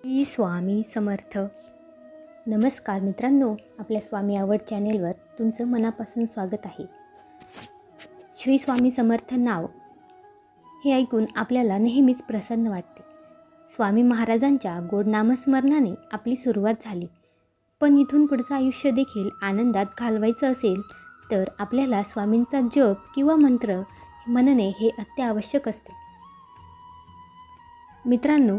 श्री स्वामी समर्थ. नमस्कार मित्रांनो, आपल्या स्वामी आवड चॅनेलवर तुमचं मनापासून स्वागत आहे. श्री स्वामी समर्थ नाव हे ऐकून आपल्याला नेहमीच प्रसन्न वाटते. स्वामी महाराजांच्या गोड नामस्मरणाने आपली सुरुवात झाली, पण इथून पुढचं आयुष्य देखील आनंदात घालवायचं असेल तर आपल्याला स्वामींचा जप किंवा मंत्र म्हणणे हे अत्यावश्यक असते. मित्रांनो,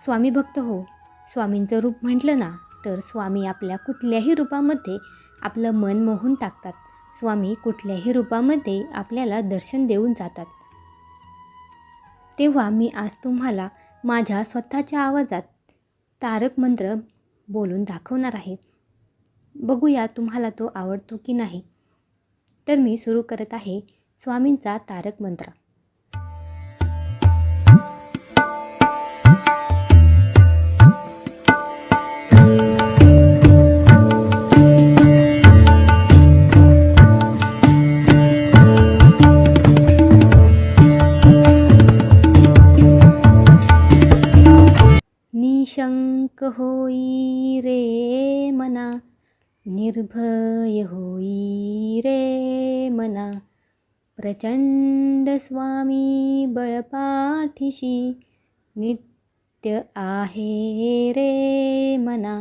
स्वामी भक्त हो, स्वामींचं रूप म्हटलं ना तर स्वामी आपल्या कुठल्याही रूपामध्ये आपलं मन मोहून टाकतात. स्वामी कुठल्याही रूपामध्ये आपल्याला दर्शन देऊन जातात. तेव्हा मी आज तुम्हाला माझ्या स्वतःच्या आवाजात तारक मंत्र बोलून दाखवणार आहे. बघूया तुम्हाला तो आवडतो की नाही. तर मी सुरू करत आहे स्वामींचा तारक मंत्र. निशंक होई रे मना, निर्भय होई रे मना, प्रचंड स्वामी बळपाठीशी, नित्य आहे रे मना.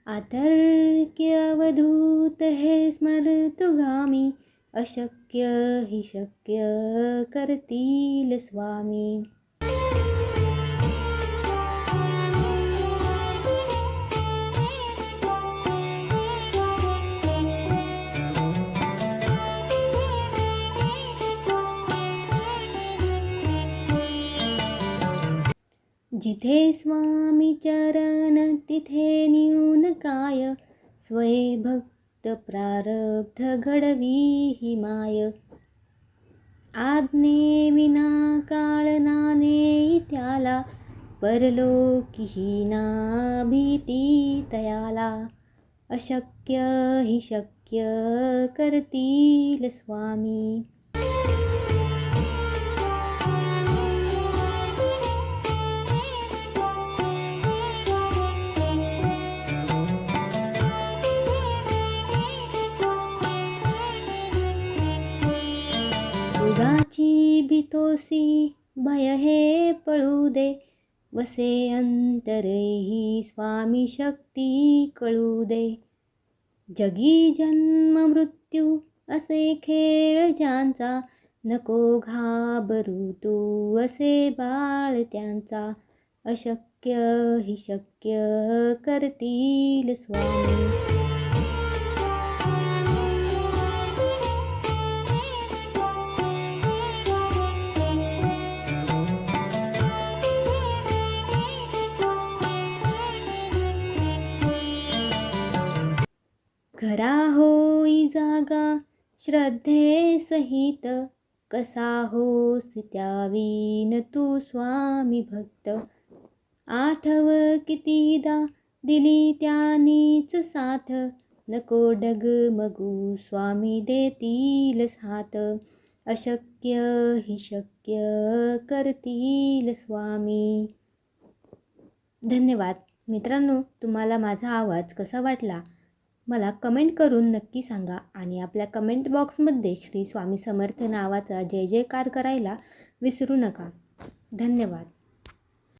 आतर्क्य अवधूत हे स्मर्तुगामी, अशक्य हि शक्य करतील स्वामी. जिथे स्वामी चरण तिथे न्यून काय, स्वये भक्त प्रारब्ध घडवी ही माय. आज्ञे विना काळ नाने त्याला, परलोकीही ना भीती तयाला. अशक्य हि शक्य करतील स्वामी. उगाची भीतोसी भय हे पळू दे, वसे अंतरेही स्वामी शक्ती कळू दे. जगी जन्म मृत्यू असे खेळ ज्यांचा, नको घाबरू तू असे बाळ त्यांचा. अशक्य हि शक्य करतील स्वामी. घरा होई जागा श्रद्धे सहित, कसा होस त्यावीन तू स्वामी भक्त. आठव कितीदा दिली त्यानीच साथ, नको डगमगू स्वामी देतील साथ. अशक्य हि शक्य करतील स्वामी. धन्यवाद मित्रांनो, तुम्हाला माझा आवाज कसा वाटला मला कमेंट करून नक्की सांगा. आणि आपल्या कमेंट बॉक्समध्ये श्री स्वामी समर्थ नावाचा जय जयकार करायला विसरू नका. धन्यवाद.